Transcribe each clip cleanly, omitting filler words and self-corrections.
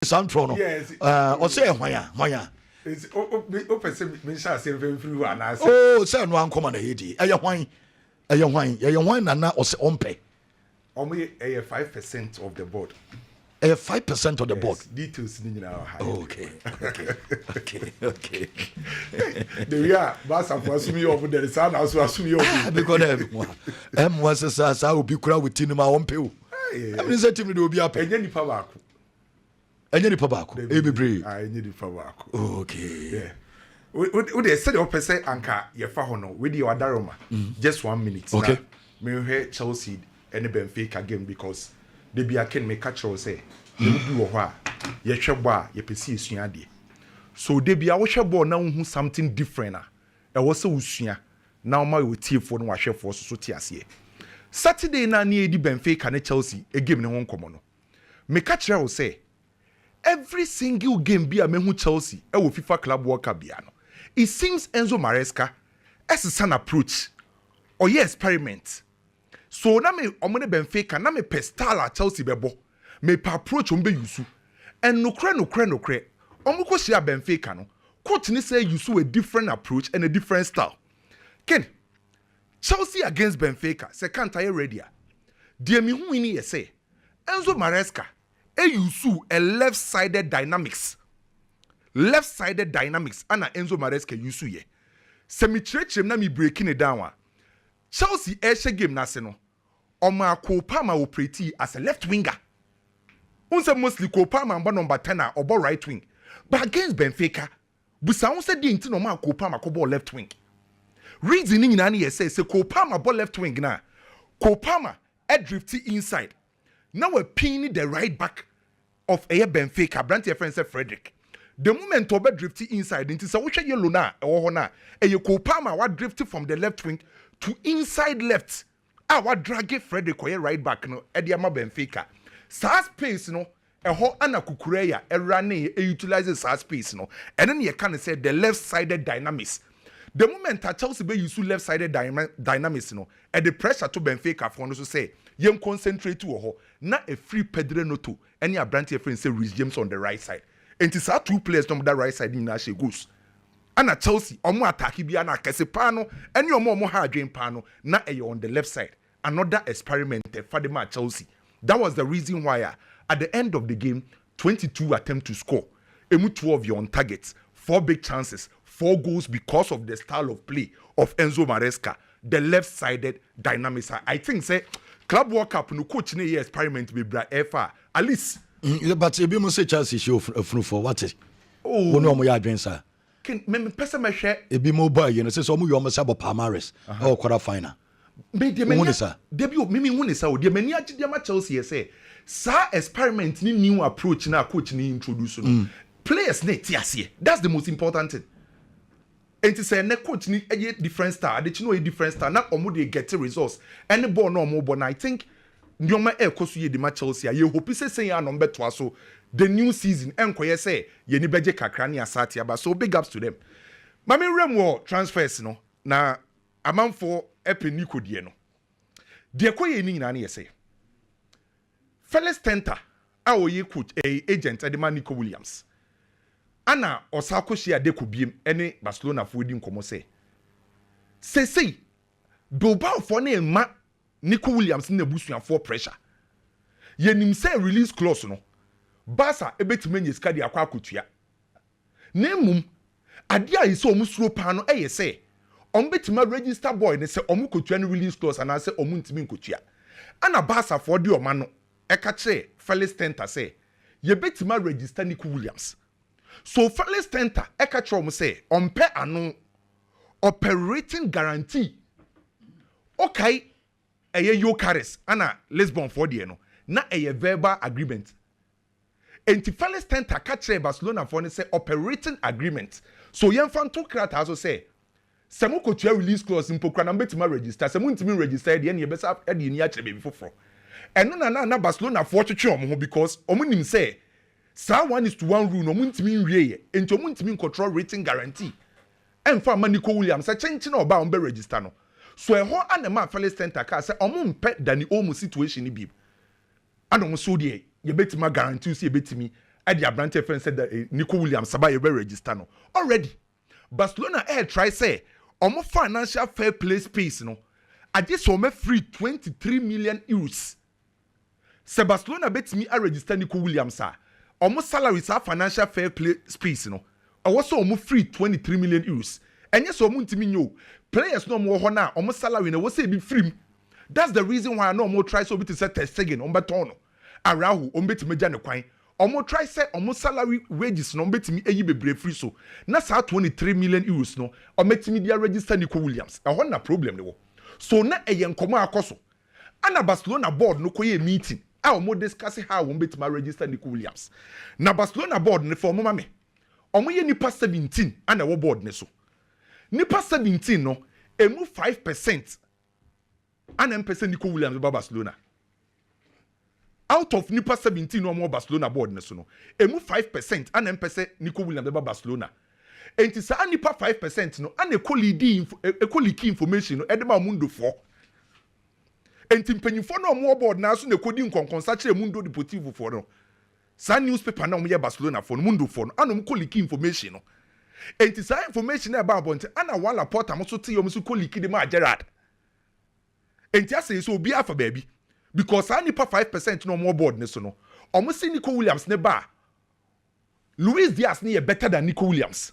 Santro. Yes. Or say why? It's open me shall say very free one. Oh, say no one come on a hedi. A wine nana or say ompe. Only a 5% of the board. 5% of the board. Details in our house. Okay. There we are. Bass and was me over there. Son also assume you because everyone. Was as I will be crowd with Tinuma on pill. I mean, said to me, will be up. And then the power. And then the tobacco. I need the power. Okay. Yeah. Would they say the opposite anchor your fahono with your Daroma? Just 1 minute. Okay. Me hear Chelsea and the Benfica game because they be a can make catch or say, you do a ye shabba, ye perceive sunyadi. So they be a washer now who something different. I was so usia. Now my with tea for no share for society. Saturday na near the Benfica and Chelsea a game in one common. Me catch or say, every single game be a mehu Chelsea e wo FIFA club worker biano. It seems Enzo Maresca as a son approach or ye experiment. So na me omone Benfica na me pestala Chelsea bebo me pa approach ombe yusu and no kre omuko share Benfica no coach ni say yusu a different approach and a different style. Ken Chelsea against Benfica second tie ready. Dear me hu ni ye say Enzo Maresca yusu a left-sided dynamics ana Enzo Maresca yusu ye semi-chrechem na mi breaking it down. Chelsea Asia game na se no Oma Kopama operate as a left winger. Unse mostly Kopama mba number 10 or right wing. But against Benfica, busa unse di inti no ma Kopama ko ball left wing. Reason ni nyina na say Kopama ball left wing na. Kopama drifty inside. Now we're pinning the right back of a Benfica. Branty friend said Frederick. The moment Tobe drifty inside into so which yellow na or na a Kopama what drifted from the left wing to inside left. What drag Frederick or right back no Ediama Benfica. Sa space no a ho ana kukureya a running a utilizes sa space no. And then you can say the left-sided dynamics. The moment that Chelsea be use left-sided dynamics no and the pressure to Benfica for no to say yem concentrate to ho na a free Pedro no to any Branty friend say Luiz James on the right side. And it's our two players on the right side in Nashe goes. And at Chelsea, omo attack bi ana kese pano, any omo ha adwen pano, na on the left side. Another experiment for the match Chelsea. That was the reason why at the end of the game, 22 attempts to score. Emu 12 on targets, 4 big chances, 4 goals because of the style of play of Enzo Maresca, the left-sided dynamics. I think say Club World Cup no coach ne experiment be bra FA at least. But you be must say Chelsea show for what is? Oh, no mo ya adwen sir. Me person me hwe e bi mo boy you know say so mo yo mo say Palmares or quarter final. Me de me me won is o de mani agide ma Chelsea say sa experiment ni new approach na coach ni introduce no. Players ne tiase. That's the most important thing. And to say ne coach ni a different star, they know a different star na omo dey get results. Any ball no more but I think Nyoma ekosu ye di ma Chelsea ye hope say ya no beto so the new season enkoye say ye ni beje kakra ne asate aba so big ups to them. Mami rem transfers no na amanfo epe Nico die no. Deco ye ni nyina na ye say. Felix Tenter a oye coach agent Edema Nico Williams. Ana osako shia Deco biem ene Barcelona fo di nkomo say Bilbao for na ma Nico Williams na busuan for pressure. Ye nim say release clause no. Barca ebetime nye ska di akwa akotua. Na mum ade a yese omu suro pa no eye say ombetima register boy ne say omu kotua no release clause ana say omu ntimi nkotua. Ana Barca for di oma no eka che Felix Tenter say ye betima register Nico Williams. So Felix Tenter eka che omu say ompe ano operating guarantee. Okay. Eye Yokaris ana Lisbon for the no na eye verbal agreement. Enti Felix Tenter catch Barcelona for ne say operating agreement. So yen fan to krata also say semo kotua release clause mpokra na betima register semo ntimi register de ne besa e de ni a kire be foforo. Eno na Barcelona for twetwe omo ho because omo nim say sa 1:1 rule no omo ntimi nwie enti omo ntimi control rating guarantee. Emfa Nico Williams say chenchi na oba on be register no. So a whole animal Felix Tenter ka say omo pet than the omu situation ni bib. And omo so dey ye betima guarantee say betimi at the Abrante friend said that Nico Williams Sabay register no already. Barcelona try say omo financial fair play space no. I just saw me free 23 million euros. Se Barcelona bet me a register Nico Williams sir. Omo salary sa financial fair play space no. I was so free 23 million euros. And yes, so muntimi nyo. Players no more hona omo salary no was say be free. That's the reason why I no more try so bit to set test again on betono. Arahu on bet me jane kwan. Omo try say omo salary wages no bet me eyi bebre free so. Na sa 23 million euros no. O met me dia register Nico Williams. I want na problem ne wo. So na eyen komo akoso. Ana Barcelona board no koye meeting. A omo discuss how won bet me register Nico Williams. Na Barcelona board ne for omo me. Omo ye nipa 17 ana wo board ne so. Nipa 17 no emu 5% ana mpese Nico Williams ba Barcelona. Out of nipa 17 no more Barcelona board ne so no emu 5% ana mpese Nico Williams ba Barcelona. Enti sa nipa 5% no ana ekoliki information no edema mundo fo. Enti mpanyimfo no more board na so na ekodi nkonkonsa kire mundo deportivo fo no. Sa newspaper na omo ye Barcelona fo no mundo fo no ana koliki information no. Enti sa information na ba bonte ana one Laporta mo so te yo mo so koliki de ma Gerard. Enti ase so obi afa baabi because I nipa 5% no more board ne so no. Omo si Nico Williams ne ba. Luiz Diaz ne better than Nico Williams.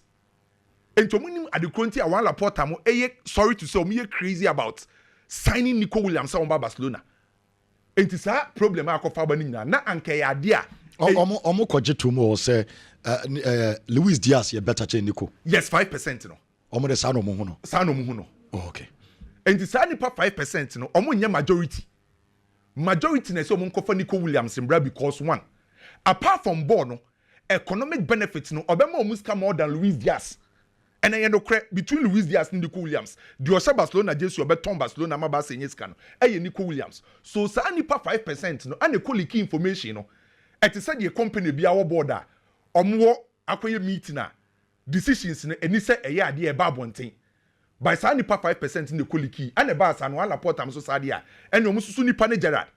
Enti omo nim adekronti a one Laporta mo sorry to say omo ye crazy about signing Nico Williams on Barcelona. Enti sa problem akofa ba ni na anke ya de a omo koje to mo say Luiz Diaz ye better than Nico. Yes, 5% no. Omo de sa no mo hu no. Sa no mo hu no. Oh, okay. And the sa nipa 5% no omo nya majority. Majority na say omo nkofa Nico Williams mbra because one. Apart from ball no, economic benefits no obema omo ska more than Luiz Diaz. And then no between Luiz Diaz and Nico Williams. The Osha Barcelona jesu obeton Barcelona maba senye ska no. Nico Williams. So sa nipa 5% no ane koliki information no. Eti say the company bi awo board a omo akoye meeting na decisions no eni say eye ade e ba bonten. By sa nipa 5% in the koliki ane ba sa no Laporta so sa de a ene omo susu nipa ne Gerard.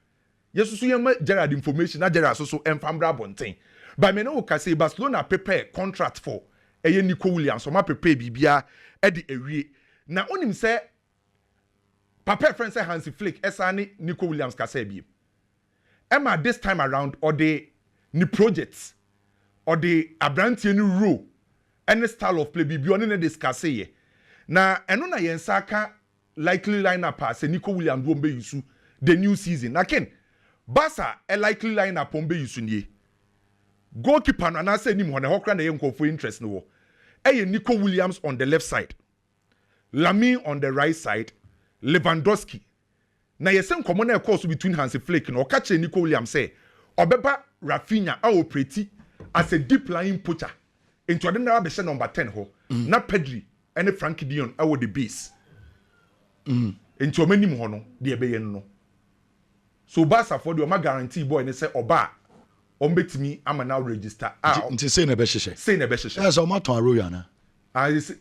Yesusu yema Gerard information na Gerard so enfambra bonten. By me no ka say Barcelona prepare contract for eye Nico Williams so ma prepare bibia e de ewie. Na onim say papa friend say Hansi Flick esane Nico Williams ka say bi. Emma this time around or the ni projects or the Abrantie ni role any style of play bibi oni ne discuss ye. Na eno na yensaka likely lineup as Nico Williams won be yusu the new season. Na ken Barca a likely lineup on be yusu nie. Goalkeeper no na say nim ho na hokra na ye nkofo interest no wo. Nico Williams on the left side. Lamine on the right side. Lewandowski. Na yesen komo na course between Hansi Flick no ka che Nico Williams say obeba Rafinha a operate as a deep lying poacher into the na be number 10 ho. Na Pedro and Frankie Dion a the base. Into many mo no de ebe yen no. So Barca for the ma guarantee boy ne say oba on betimi ama now register. Nti say na be hyehyɛ. Say na be hyehyɛ. Yes, o ma ton Arroyo na.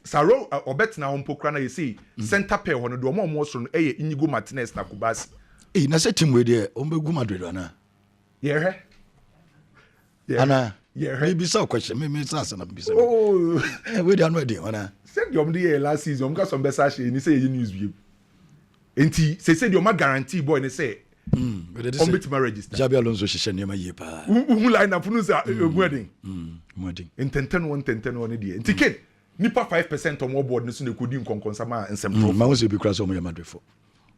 Saro obet na hompokra na yesi center pair hono do omo so no Inigo Martinez na Kubasi. Na say team we there o be gu Madrid na. Yeah. Ana. Yeah. Maybe so question. Me say na be say. Oh. We dey no dey ona. Said the omde last season omka some besa she ni say news bi. Enti say the oma guarantee boy ni say bet my register. Jabi Alonso hyehyɛ nneɛma yie pa. Who line up no say wedding. Wedding. In 10-1 dey. Enti ken nipa 5% on more board no so na kodi nkonkonsa ma nsem pro. Ma wose bi kra so mo Madrid for.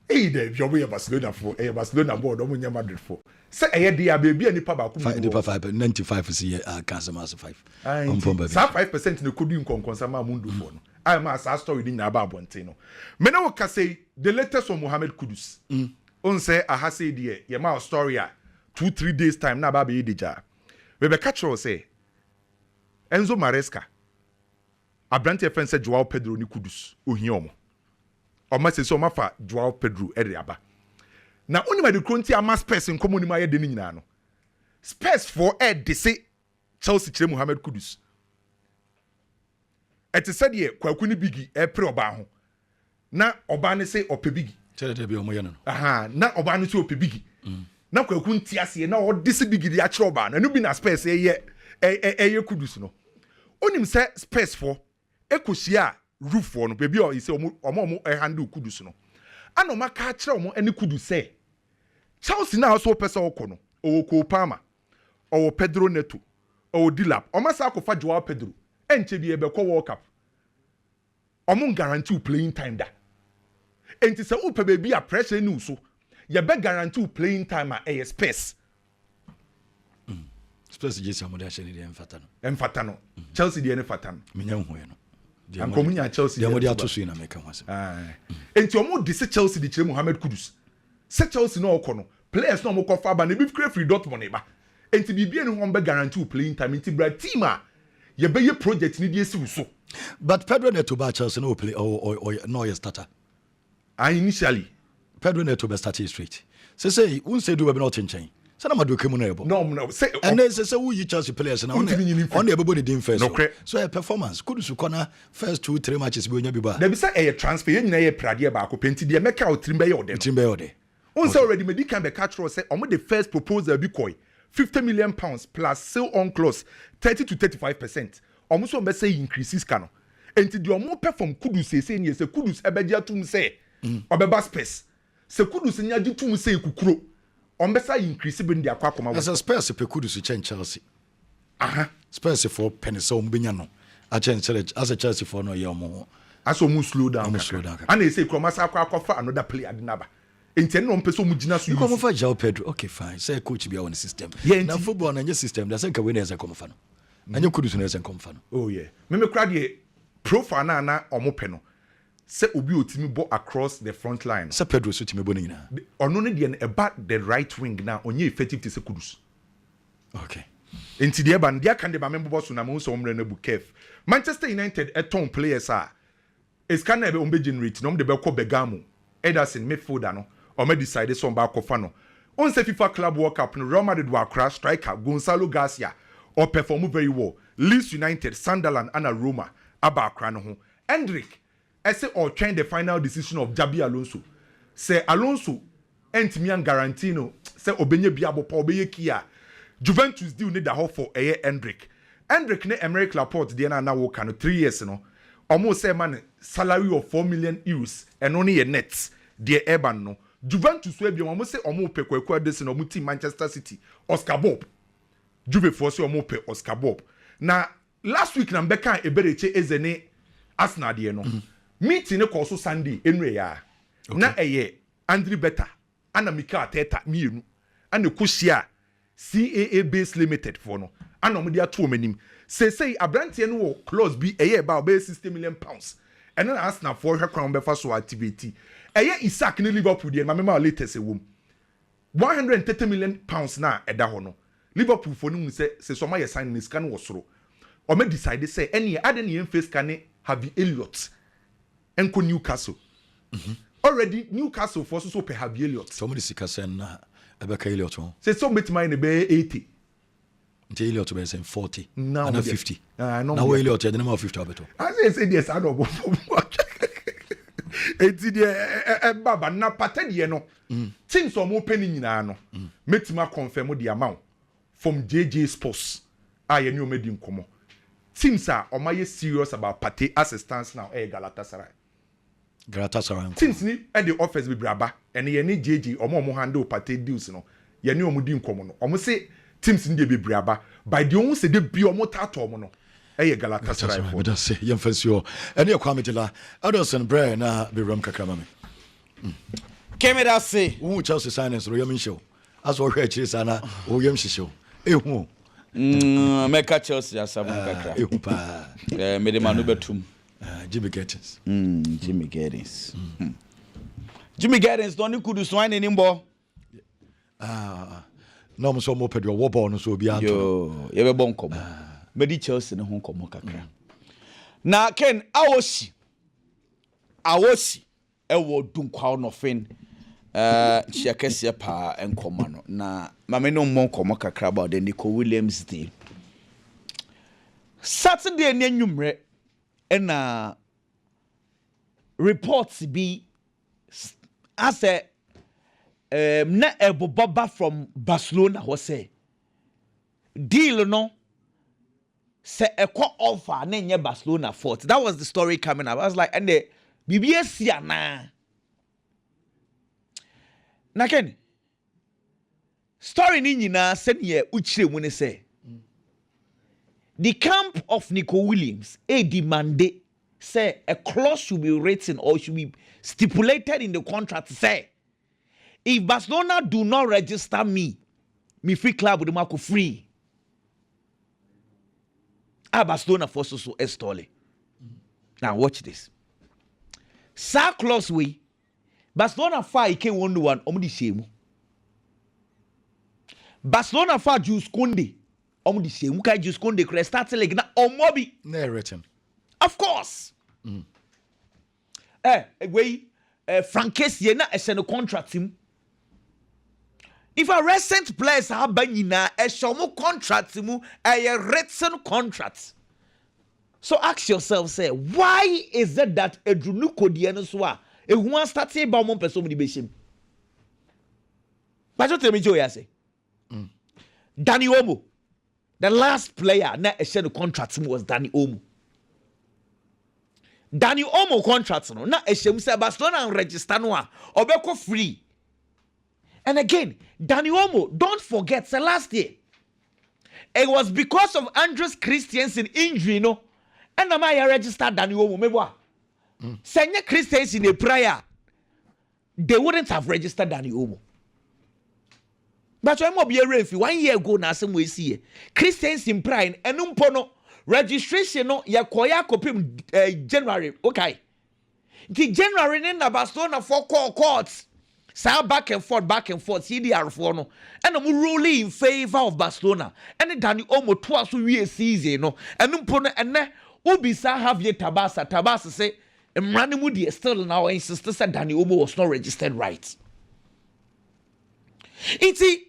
There bi omo Barcelona for. Barcelona board omo nya Madrid for. Say dia baby nipa ba ku. Nipa 95 is here cancer mass 5. On from baby. Sa 5% na kodi nkonkonsa ma mundo for no. I am a story din na ba bonten no. Me na wo ka say the latest on Mohamed Kudus. On say aha say die ye ma story a 2-3 days time na ba be deja. We be catch say Enzo Maresca Abrante friend say Joao Pedro ni Kudus ohia omo. Oma say so ma fa Joao Pedro ere aba. Na oni ma de kronti ama Spurs nkomo ni ma ye de ni nyina no. Spurs for de say Chelsea kire Mohamed Kudus. Eti said ye kwaku ni bigi e pre oba ho. Na oba ne say ope bigi. Tell them omo ye no. Aha, na oba ne say ope bigi. Na kwaku nti ase na o de se bigi di a kire oba na no bi na Spurs ye Kudus no. Onim say Spurs for ekohia roof for no baby or say omo handle Kudus no. Ano maka kire omo ene Kudus say Chelsea na so pesa okọ no. O ko Palmer. O Pedro Neto. O Dilap. O masa akofa Joao Pedro. Enche bi ebekọ World Cup. Omo guarantee playing time da. Enti se upe baby a pressure ni so. Ye be guarantee playing time a Spurs. Spurs je samu da shiri emfata no. Emfata no. Chelsea de ne fata no. Menya ho no. Ankomunya Chelsea. De mo de atoso na meka ho asem. Enti omo de se Chelsea de kire Mohamed Kudus. Se Chelsea no okọ no. Players no mo kofa ba na bi free Dortmund ba. Enti bibia ne ho be guarantee playing time enti bra team a ye be ye project ni de esi so. But Pedro Neto ba Chelsea no play or no ye starter. Initially Pedro Neto be started straight. Say won say do we not change. Say na madoke mu na ebo. No. Say and then say who you Chelsea players na on the everybody didn't first. So a performance could su corner first 2-3 matches be onya bi ba. There be say a transfer ye nyina ye prade ba akopenti de make out trim be ye ode. Trim be ode. On say already medical be catch say omo the first proposal be koi £50 million plus sale on clause 30 to 35%. Omo so be say increases kano. Enti de omo perform Kudus say ni say Kudus ebeji atum say obeba Spurs. Se Kudus nya jitum say kukuro. Ombesa increase be ndi akwa koma. As a Spurs pe Kudus change Chelsea. Spurs for penisa ombenya no. A change as a Chelsea for no ye omo. As omo slow down. And they say Kromasa akwa for another player dinaba. Enti no mpesa omo gina so. You come for Joao Pedro. Okay fine. Say coach be on the system. Now football na system. That's say we na say come fa no. Anya Kudus na say come fa no. Oh yeah. Me kra de profile na omo pe no. Se obi otimi bo across the front line. Se Pedro so timi bo ni na. Ono ne de about the right wing na onye effective to se Kudus. Okay. Enti de ba ndia kan de ba membo so na mo so omre na bu kef. Manchester United eton players a escan na be ombe generate no de be ko Begamo. Ederson midfielder no o me decide so ba kofa no. On se FIFA Club World Cup no Real Madrid wa crash striker Gonzalo Garcia or perform very well. Leeds United, Sunderland and Roma aba akra no ho. Hendrick I say or trying the final decision of Jabi Alonso. Say Alonso entimi an guarantee no say obenye bia bo pa obeye kia. Juventus deal need the hope for Hendrick. Hendrick ne Emerick Laporta de na wo kan 3 years no. Almost say man salary of 4 million euros and only a net de Eban no. Juventus we bi almost say omo pe kwakwa de no team Manchester City Oscar Bob. Juve for say omo pe Oscar Bob. Na last week na mbeka ebereche ezene Arsenal de no. Meeting ko so Sunday enwe ya na eye Andrew Beta ana Mikel Arteta mienu ana koshia CAA Base Limited for no ana mo dia to manim say abrantie no wo clause bi eye ba be £60 million and then Arsenal for hwekwan be fa so activity eye Isaac ne Liverpool de ma me latest ewom £130 million na eda ho no Liverpool for no say so ma ye sign ni scan wo soro o me decide say any ade ne face can have Elliot Enko Newcastle. Already Newcastle for so pe have Elliot. Somebody sika sen na ebeka Elliot won. Say some bet mine be 80. Nti Elliot be sen 40. Now and 50. No. Now Elliot the number of 50 abeto. I say yes I don't. Enti de baba na pata de no. Teams o mo penny nyina no. Metima confirm the amount from JJ Spurs. Aye ni o medi nkomo. Teams are o ma ye serious about Partey as it stands now Galatasaray. Teams ni at the office be braba and ye ni JJ omo handle Partey deals no ye ni omo di nkomo no omo say teams ni be braba by the omo say de bi omo tato omo no Galatasaray for that's say yemfasio ene kwamitela Adelson Bray na be ram kakra me keme da say who Chelsea signings ro yem show as wo hwe chiri sana wo yem hyehyw ehu meka Chelsea asabu kakra ehu pa me de manu betum Jimmy Gettins. Jimmy Gettins. Jimmy Gettins don't Kudus wine anymore. No mo so mo Pedro wo ball no so obi anto. Yo, ye be bon komo. Medi Chelsea ne ho komo kakra. Na Ken awosi e wo dunkwa no fin. Chiakese pa enkoma no. Na mame no mo komo kakra about the Nico Williams deal. Saturday ne nwumre and reports be as a na Boba from Barcelona was say deal no say a call offer na Barcelona fought. That was the story coming up. I was like, and the BBS na ken story ni nyina send ye uchire mu ne say the camp of Nico Williams demanded say a clause should be written or should be stipulated in the contract say if Barcelona do not register me free club with Marco free. Barcelona force so estole. Now watch this. Sa clause we Barcelona fa ike 1-1 omudi shemu. Barcelona fa Jules Koundé omudi shemu kai Jules Koundé kre start leg na omobi na written. Of course. Frankes ye na eseno contract him. If a recent players have banyina a shomo contract mu a written contract. So ask yourself, say, why is it that a drunuko dianoswa a one started by one person with the bashim? But what tell me, Joe, say, Danny Omo, the last player na a shadow contract was Danny Omo. Danny Omo contract no na a shem say Barcelona and register no obeko free. And again, Danny Omo, don't forget, say last year, it was because of Andres Christensen injury, no, and I registered Danny Omo. Mebwa, Senya Christensen in a prayer, they wouldn't have registered Danny Omo. But I'm be a referee 1 year ago now. Some way see Christensen prime and umpono registration no ya koya kopim January. Okay, the January na Barcelona for courts. So back and forth, CDR4 no, and I'm ruling in favor of Barcelona. And Danny Omo twice we season no, and umpona and ne ubisa have ye Tabasa say, and Ranimudi still now insists that Danny Omo was not registered right. It's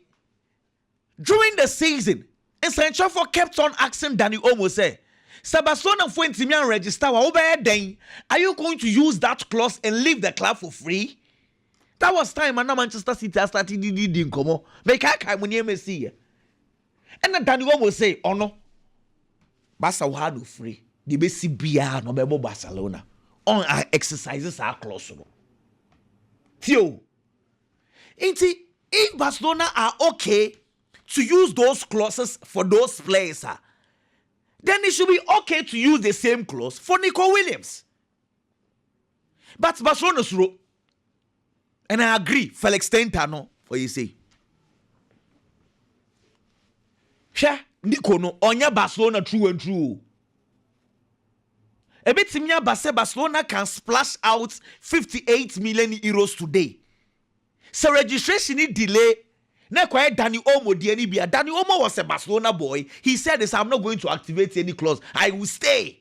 during the season, and Sancho kept on asking Danny Omo say, Barcelona for intimian register are you going to use that clause and leave the club for free? That was time and Manchester City started didn't come on. Make I when you see. And then Danny will say, oh no. Barca had free. The basic BR no be Barcelona. On our exercises are close. Theo. If Barcelona are okay to use those clauses for those players, then it should be okay to use the same clause for Nico Williams. But Barcelona's rule. And I agree, Felix Tentano, what you say. Sha, Nico no, onya Barcelona true and true. A bit simia Barcelona can splash out 58 million euros today. So registration need delay. Na kwa Danny Omo diani bia. Danny Omo was a Barcelona boy. He said this, I'm not going to activate any clause. I will stay.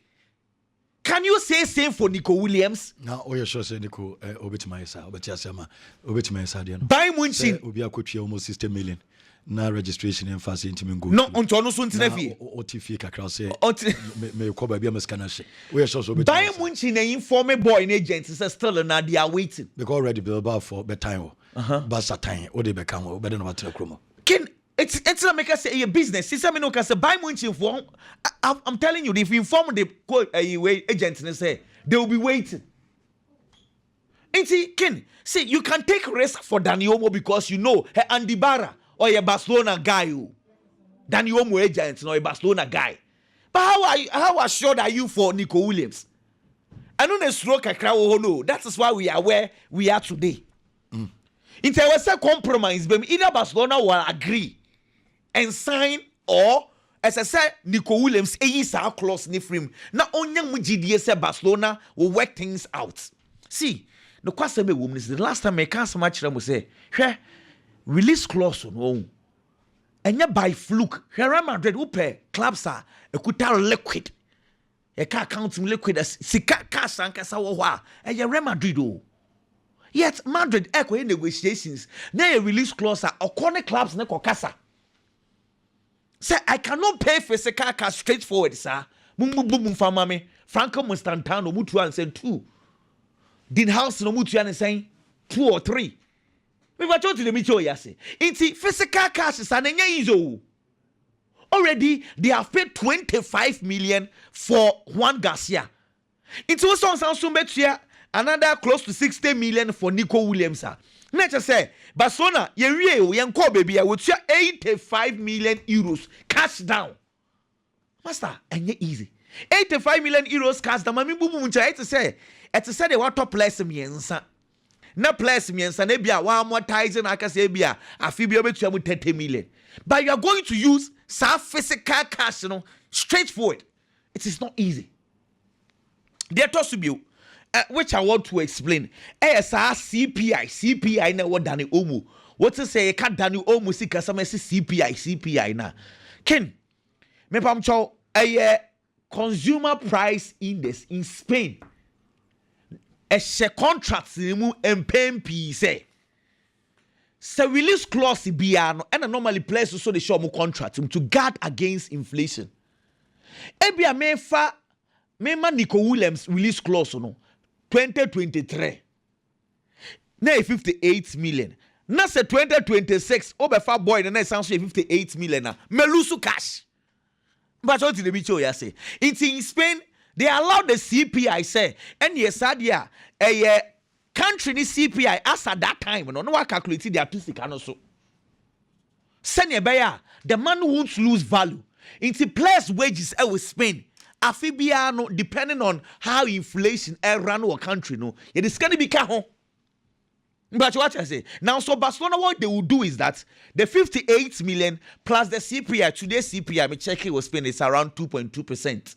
Can you say same for Nico Williams? Now, oh, you sure say Nico, Obit sa, Bayern Munich. Obia could almost 60 million. Na registration and fast intimate go. No, Antonio Suntinefi. OTF kakra say. Me ko ba bia meskanashe. We sure so Bayern Munich na inform boy in agents is still na they are waiting. Because already Bilbao for bedtime. Barca time. O dey be come. O better no matter kromo. Ken it's not make us say a business. Since I mean, okay, say Bayern Munich inform. I'm telling you, if you inform the agents and say they will be waiting. And see, Ken, see, you can take risk for Danny Omo because you know hey, Andy Barra or a Barcelona guy. Danny Omo agent or a Barcelona guy. But how assured are you for Nico Williams? I know the stroke a crowd. Oh no, that is why we are where we are today. If there was a compromise, either Barcelona will agree and sign, or as I said, Nico Williams is our clause ni frame. Now only GDS Barcelona will work things out. See, the question woman is the last time I can't so much them say, hey, release clause no. And yeah, by fluke, Real Madrid will pay clubs are a kuta liquid. A car counting liquid as Sika Casanca Sawa, and yeah, Real Madrid. Yet Madrid echo in negotiations. Now a release clause or corner clubs na kokasa. Say I cannot pay for Sika straightforward, sir. Mum famame. Franco Mustantano mutu and said 2. Din House no mutu and saying 2 or 3. We were told to the Micho Yase. Inti physical cash is an enzo. Already, they have paid 25 million for Juan Garcia. It was on Sansumbet another close to 60 million for Nico Williams. Let's say, Barcelona, Yenko baby, I would share 85 million euros cash down. Master, and yet easy. 85 million euros cash down. Mami bubu muncha to say they want to place me and na place me and Sanebia, one more ties and Akasabia, a fibia with 30 million. But you are going to use some physical cash, straightforward. It is not easy. There to be which I want to explain. ASR CPI na what Dani Omu. What to say? Can't Dani Omu see customer CPI na. Ken, me pamcho a consumer price index in Spain. A share contracts mu MPMP say. So release clause biano and normally players so they show mu contract to guard against inflation. Ebia me Nico Williams release clause no 2023. Na 58 million. Na se 2026 obefa boy na sound 58 million na me lose cash. But what did the bicho ya say? It's in Spain they allow the CPI say and yes adia a country ni CPI as at that time no wa calculate their artistic and so. Send the man won't lose value. Into players wages with Spain. Afibia no depending on how inflation run our country no it is going to be home. But what I say now, so Barcelona what they will do is that the 58 million plus the CPI today's CPI me check it was Spain is around 2.2%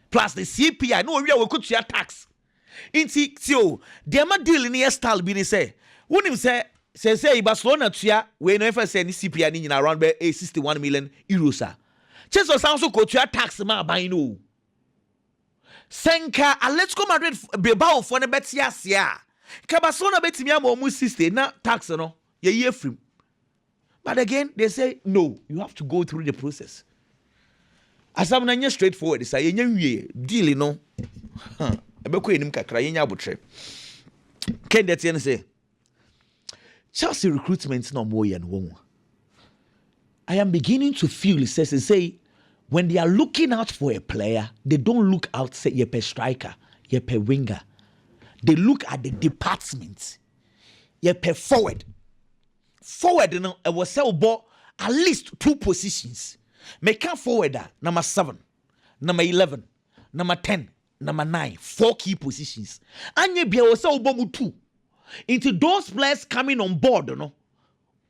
plus the CPI no we could share tax into so the ma deal in your style be say when him say Barcelona tua we no ever say any CPI ni around 61 million euros just sounds so go tax ma buy no Senka Atletico Madrid Bilbao for the Betia. Barcelona betimi am almost 60 na tax no ye year free. But again they say no, you have to go through the process. As I'm not straightforward, say ye deal no. Ebeko enim kakra ye nya abotre. Ken that yen say Chelsea recruitment no more yen won. I am beginning to feel say when they are looking out for a player, they don't look out, say, you're per striker, you're per winger. They look at the departments. You're per forward. Forward, you know, I was say about at least 2 positions. Make a forwarder, number 7, number 11, number 10, number 9, 4 key positions. And you be also about 2. Into those players coming on board, you know.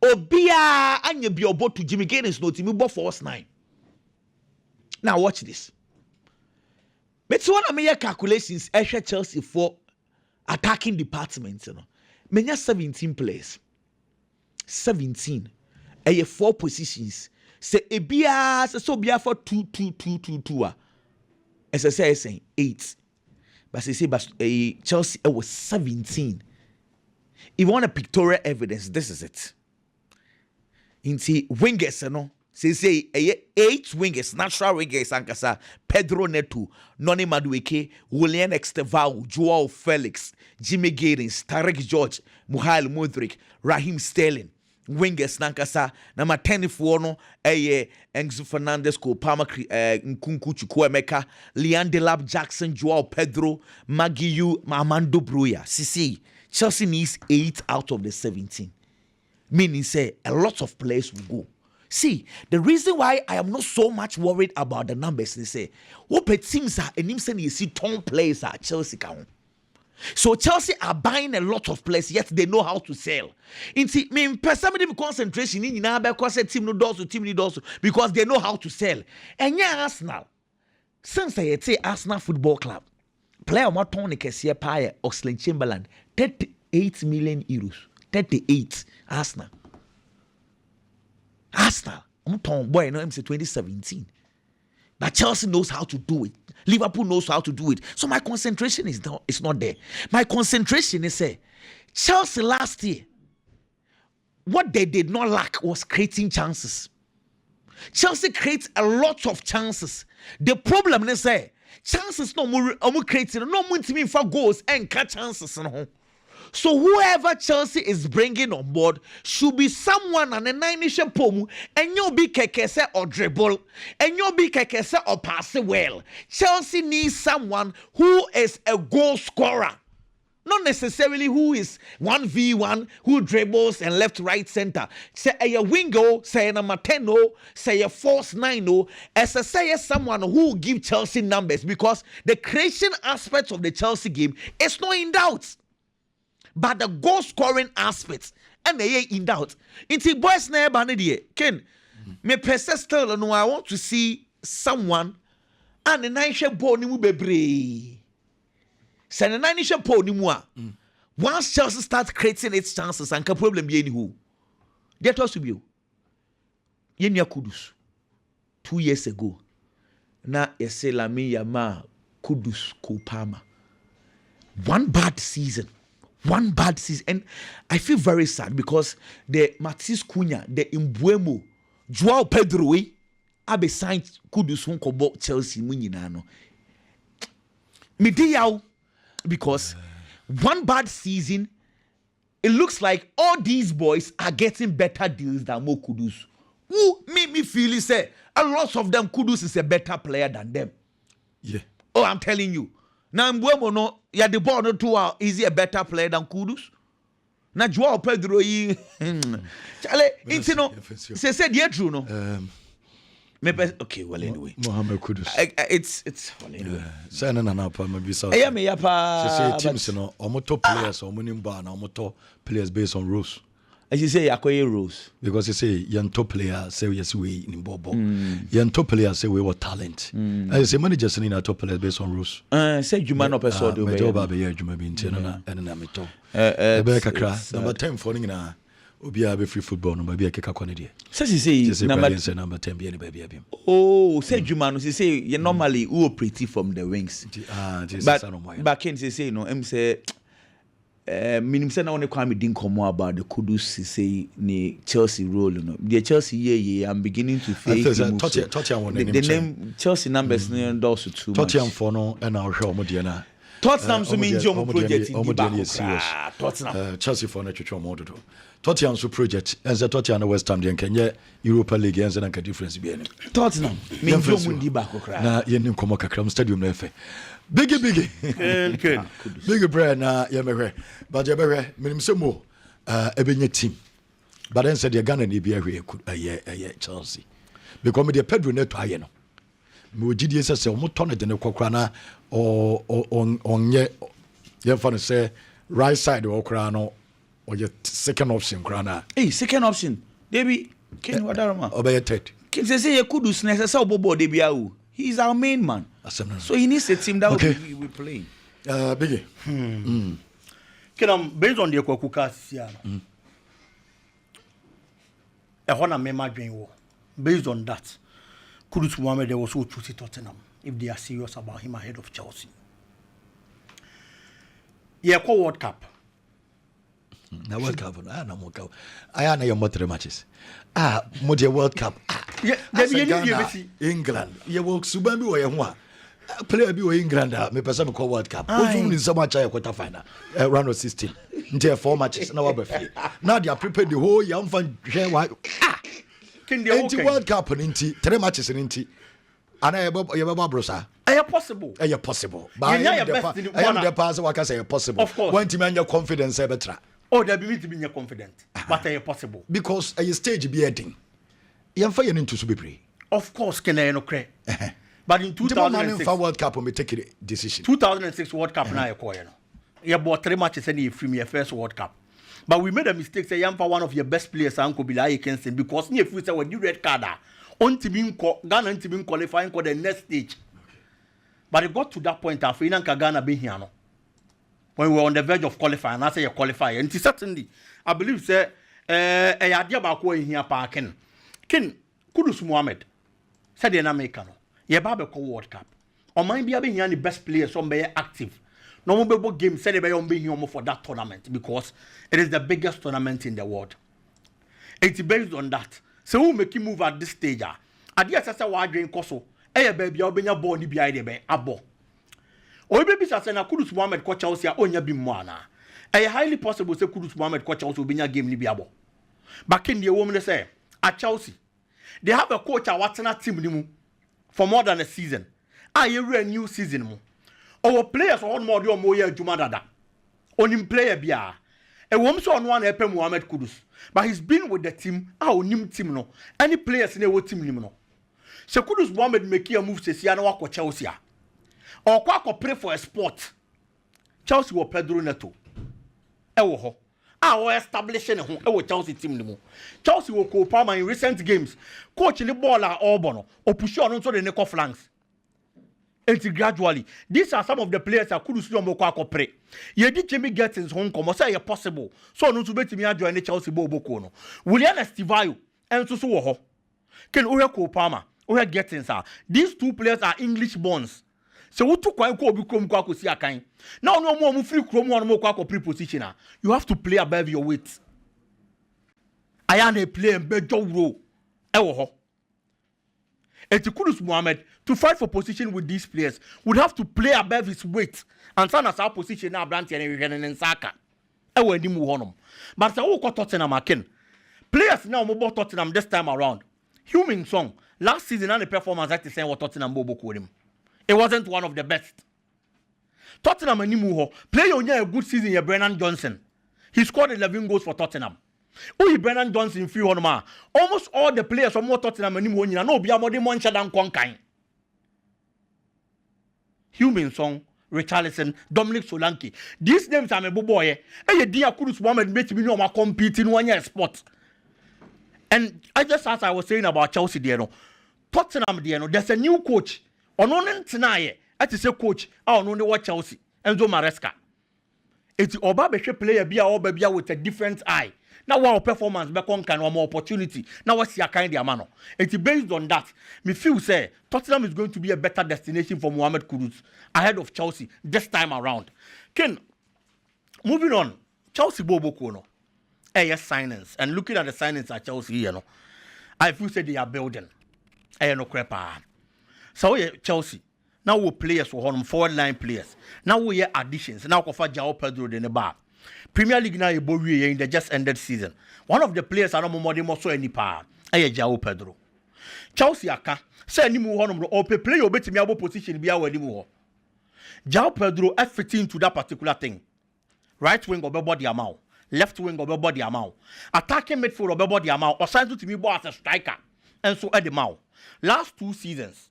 Obia and you be about to Jimmy Gaines, no team, about force 9. Now watch this. But one of my calculations, I share Chelsea for attacking departments. You know, many 17 players, 17. I have 4 positions. Say a bia so bia for 2. As I say 8. But I say Chelsea was 17. If you want a pictorial evidence, this is it. Into wingers, you know. Say 8 wingers, natural wingers, Ankasa, Pedro Neto, Noni Madueke, William Esteval, Joao Felix, Jimmy Gaines, Tarek George, Muhail Mudrik, Raheem Sterling, wingers, Nankasa, number 10 Fuono, Enzo Fernandez, Kopama, Nkunku Chukwemeka, Leon Delap Jackson, Joao Pedro, Magiu, Armando Bruya. See, Chelsea needs 8 out of the 17. Meaning, say, a lot of players will go. See, the reason why I am not so much worried about the numbers is say, what teams are and him saying you see 10 players at Chelsea count. So Chelsea are buying a lot of players, yet they know how to sell. Inti me personally concentration in na because team no does because they know how to sell. And yeah, Arsenal. Since I say Arsenal Football Club, player more Tony Kessie Pie Oxlade Chamberlain, 38 million euros. 38 Arsenal. I'm talking boy, no, I'm say 2017. But Chelsea knows how to do it. Liverpool knows how to do it. So my concentration is not there. My concentration is say Chelsea last year, what they did not lack was creating chances. Chelsea creates a lot of chances. The problem is say chances no more creating no more to for goals and catch chances no. So whoever Chelsea is bringing on board should be someone and a nine-ish pomu, and you'll be kekese or dribble, and you'll be kekese or pass well. Chelsea needs someone who is a goal scorer. Not necessarily who is 1v1, who dribbles and left, right, center. Say a wingo, say a number 10, say a false 9, as I say someone who will give Chelsea numbers, because the creation aspect of the Chelsea game is not in doubt. But the goal scoring aspects, and they ain't in doubt. It's boys never Ken, me persist still, no, I want to see someone and the nice ball ni be Send a nine-ish po ni mua. Once Chelsea starts creating its chances, and can problem be anywho. Get us to you. Yenya Kudus. 2 years ago. Na ese lami yama Kudus Kopama. One bad season. And I feel very sad because the Matis Cunha, the Imbuemo, Joao Pedro, abe signed Kudus Hunkobo Chelsea Muninano. Midiao. Because one bad season, it looks like all these boys are getting better deals than Mo Kudus. Who made me feel he said a lot of them Kudus is a better player than them. Yeah. Oh, I'm telling you. Now Mbuemo no, yeah, the ball no too. Is he a better player than Kudus? Now Joao Pedro Chale, it's no. Say said yeah, true no. Okay, well anyway. Mohamed Kudus. It's well anyway. Say na na pa maybe so. Yeah, me yapa. Say teams no omoto players omunimba na omoto players based on rules. As you say, akoye rules. Because you say young top player say yes we in Bobo. Young top player say we were talent. I say managers in top players based on rules. Say you man up a sort of way. Job be here juma be ntina na na meto. Ebe kakra number 10 for na obi a be free football no be keka kwane de. Say number 10 be any baby abim. Oh, say Juma no say you normally who operate from the wings. But Ken say no, say minim say na one kwa me din komo about the Kudus say ni Chelsea role no. The Chelsea yeah I'm beginning to fake. The name Chelsea numbers no endorse too much. Tottenham for no and our show mo de na. Tottenham so mean jom project in the Tottenham Chelsea for no twetwe mo dodo. Tottenham so project and the Tottenham West Ham den kenye Europa League and the difference be any. Tottenham mean jom ndi ba kokra. Na yenim komo kakra stadium na efe. Biggie. Biggie brand na yemehwe. But yemehwe minim se mo ebenye team. But then said the Ghana ni be ahwe Chelsea. Because me the Pedro na to aye no. Me ogidi se o mo tone de ne kokra na onye ye fa no say right side o kokra no or your second option krana. Hey, second option. Debi Ken Wadarama. Obey third. Ken say you could do necessary bobo Debi Awu. He's our main man. So he needs a team that we playing. Biggie. Ken based on the Kwakuka Siana. A Hona Mema Drain War. Based on that, Kudus Mohamed they was so choosy Tottenham if they are serious about him ahead of Chelsea. Yeah, World Cup. Na World Cup na na mo ka aya na your motor matches mo de World Cup yeah the England ye wo suban bi wo ye ho a player bi wo England me pesa me call World Cup ozu ni so much quarter final round of 16 nte 4 matches na wa ba fi now they are prepared the whole year fan hwe wa okay World Cup ninti 3 matches ninti ana ye ba brosa possible but I am the pass what can say possible when team anya confidence e betra. Oh, there be to be confident, but are possible because a stage be heading. You fire into Subipri. Of course, can I no cre. But in 2006 World Cup, we take a decision. 2006 World Cup now, you bought 3 matches in your first World Cup. But we made a mistake. Say, I'm for one of your best players, Uncle Bilal Kenson, because near future when you red card, on to be Ghana to be qualifying for the next stage. But it got to that point after Ghana being here. When we were on the verge of qualifying, I say you qualify. And certainly, I believe, say, a idea about going here, Parkin. Ken Kudus Mohamed said in America, yeah, Babako World Cup. Or mind be having the best players on be active. No more game said they be here for that tournament because it is the biggest tournament in the world. It's based on that. So who make you move at this stage? Idea says why drink koso. Hey baby, I'll be your body behind the abo. O baby say na Kudus Mohamed ko Chelsea onya bi mo ana A highly possible say Kudus Mohammed coach also be game ni biabo. Back in the woman say at Chelsea, they have a coach at Watana team nimu for more than a season. A new season mu. Our players on more or more year Jumadada. On him player bia. A woman so on one Epe Mohammed Kudus. But he's been with the team. Our nim team no. Any players in our team no. So Kudus Mohammed make a move to Siana wako Chelsea. Or kwako pray for a sport. Chelsea or Pedro Neto. Ewo ho. Our establishing a Chelsea team no. Chelsea will co-palmer in recent games. Coach in the ball at Auburn. Or push on onto the Nico flanks. Until gradually, these are some of the players that could see on Moko pray. Ye did Jimmy Gettins home come, say possible. So no to bet me join the Chelsea Bobo. William Estivayo and to so Can Ureko Palmer, Ure Gettins are. These two players are English bonds. So who took one call become Kwako see a kind. Now no more free chrome one more Kwako prepositioner. You have to play above your weight. I am a player in Bejo row. Ewo. And to Kudus Mohammed to fight for position with these players would have to play above his weight and turn as our position now Branty and Saka. I will move on. But I will Tottenham again. Players now move Tottenham this time around. Human song last season and the performance at the same what Tottenham Bobo with him. It wasn't one of the best. Tottenham and Nimuho play on a good season here, Brennan Johnson. He scored 11 goals for Tottenham. Oh, Brennan Johnson free on ma. Almost all the players from Tottenham and Nimuho no be more than one shot than Konkain. Human Song, Richarlison, Dominic Solanke. These names are my boy. And you dear Kudus Mohammed make me know my competing 1 year spot. And I just as I was saying about Chelsea, there, Tottenham, there, there's a new coach. On one tonight, at is a coach, I don't know what Chelsea, Enzo Maresca. It's Oba player be a with a different eye. Now our performance back on can one more opportunity. Now what's your kind of man? It's based on that. Me feel say Tottenham is going to be a better destination for Mohamed Kudus ahead of Chelsea this time around. Ken, moving on, Chelsea Bobo Kono. Yes, signings. And looking at the signings at Chelsea, I feel say they are building. No crepa. So Chelsea. Now we players for home, forward line players. Now we have additions. Now we have Joao Pedro in the bar. Premier League now in the just ended season. One of the players are no more so any power. Joao Pedro. Chelsea aka say any mu honom or play obetimi abo position be awani mu. Joao Pedro fitting to that particular thing. Right wing obebo the amount, left wing obebo the amount. Attacking midfield obebo the amount or sign to me as a striker. And so at the mouth. Last 2 seasons.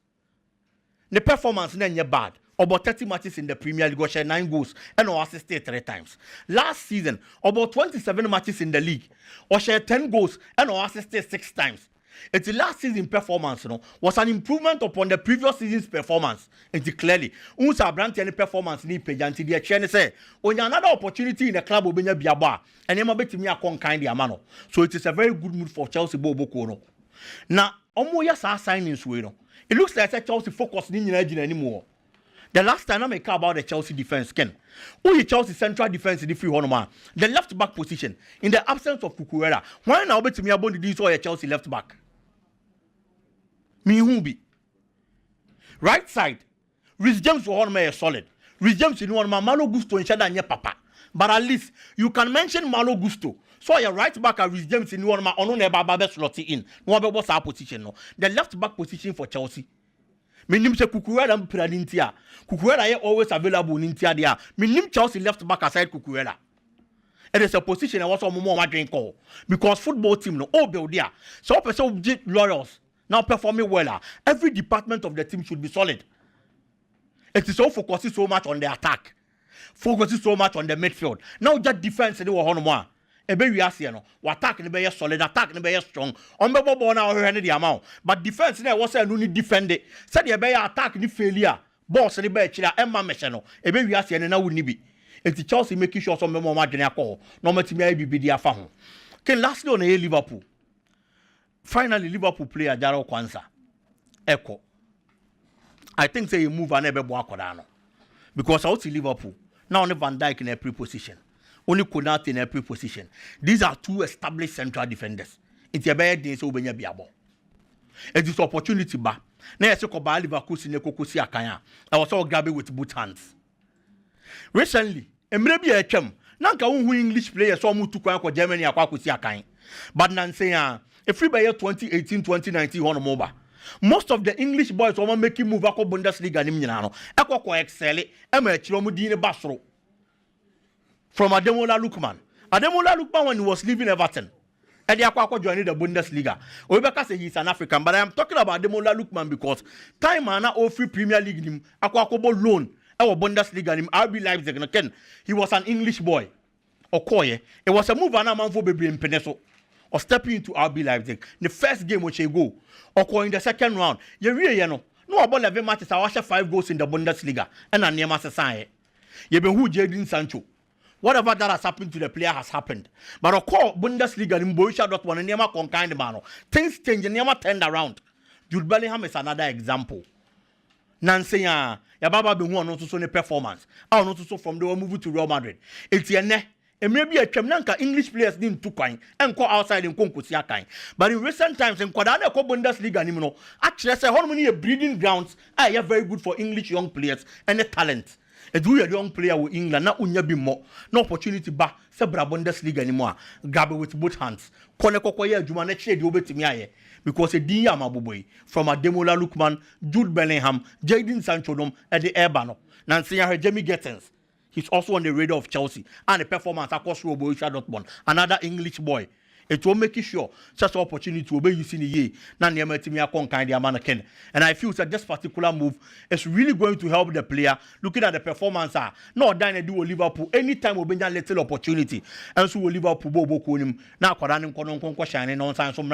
The performance is bad. About 30 matches in the Premier League, share 9 goals and assisted 3 times. Last season, about 27 matches in the league, or share 10 goals and assisted 6 times. Its last season performance was an improvement upon the previous season's performance. It's clearly, unsa branch any performance ni pejanti the chain say, on another opportunity in the club will be biaba, and you bet me a kind amano. So it is a very good mood for Chelsea Bobo Kono. Now, Omoya sa signings we it looks like Chelsea focus in anymore. The last time I make about the Chelsea defense, Ken. Who Chelsea central defense in the free honor? The left back position. In the absence of Cucurella. Why now bet me about this or a Chelsea left back? Me who be? Right side. Rhys James will me solid. Rhys James in one Malo Gusto and Shadanya Papa. But at least you can mention Malo Gusto. So your right back at Rhys James in one on Baba slot in. No what's our position no. The left back position for Chelsea. Minim se Cucurella Pradintia. Cucurella is always available in Intia there. Minim Chelsea left back aside Cucurella. It is a position I was on more drink call. Because football team no all build there. So person lawyers now performing well. Every department of the team should be solid. It is all focusing so much on the attack. Focusing so much on the midfield. Now just defense they were on more. Ebe we ask no, attack ni be solid, attack ni be strong. On be bobo na ohwe the amount. But defense na was say no need defend it. Said the be attack ni failure. Boss ni be chira emma meche no. Ebe we ask na woni bi. Enti Chelsea making sure some more madwene akọ. No matimi ai bibi dia fa ho. Ken lastly on Liverpool. Finally Liverpool player Jaro Kwanzaa. Eko. I think say you move and ebe bo akoda no. Because out to Liverpool. Now only Van Dijk in a pre-position. Only Konate in a pre-position. These are 2 established central defenders. It's a bad day so benya biabo. It is opportunity ba. Na yese ko ba Liverpool sine kokosi akanya. I was all grabbing with both hands. Recently, emre bi etwam nanka who English players so mu to kwan ko Germany akwa kosi akan but nan say if free by year 2018 2019 on moba most of the English boys were making move akọ Bundesliga nim nyina no ekọ excel e ma akiro mu din ne basoro from Ademola Lookman when he was leaving Everton and akọ joining the Bundesliga we be say he's an African but I am talking about Ademola Lookman because time na all free Premier League nim akọ loan our Bundesliga nim RB Leipzig no ken he was an English boy okoye it was a move na man for bebre mpeneso or stepping into RB Leipzig the first game which he go or in the second round you really no about 11 matches I watch 5 goals in the Bundesliga and an Nema Sasai you been who Jadon Sancho whatever that has happened to the player has happened but of course Bundesliga in Borussia Dortmund and Nema conkined man things change and Nema turned around Jude Bellingham is another example Nancy ya baba be who on so ne performance I not so from the move to Real Madrid it's ne maybe a Chemnanka English players didn't to coin and go outside in Konkusia kind. But in recent times in Kwadana Bundesliga, Nimino, actually, I say how many breeding grounds are very good for English young players and the talent. A do a young player with England, not unya be more, no opportunity back, Sebra Bundesliga anymore. Grab it with both hands. Koneko Koya, Jumaneche, you bet me because a Diama boy from Ademola Lookman, Jude Bellingham, Jadon Sancho, and the Airbano. Nancy Jamie Gettens. He's also on the radar of Chelsea and the performance across Borussia Dortmund. Another English boy. It will make sure such an opportunity to obey you see the year. And I feel that this particular move is really going to help the player looking at the performance. Not dying do Liverpool anytime we bring a little opportunity. And so Liverpool now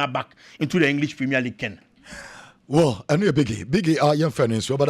back into the English Premier League. Well, I know biggie young friend, but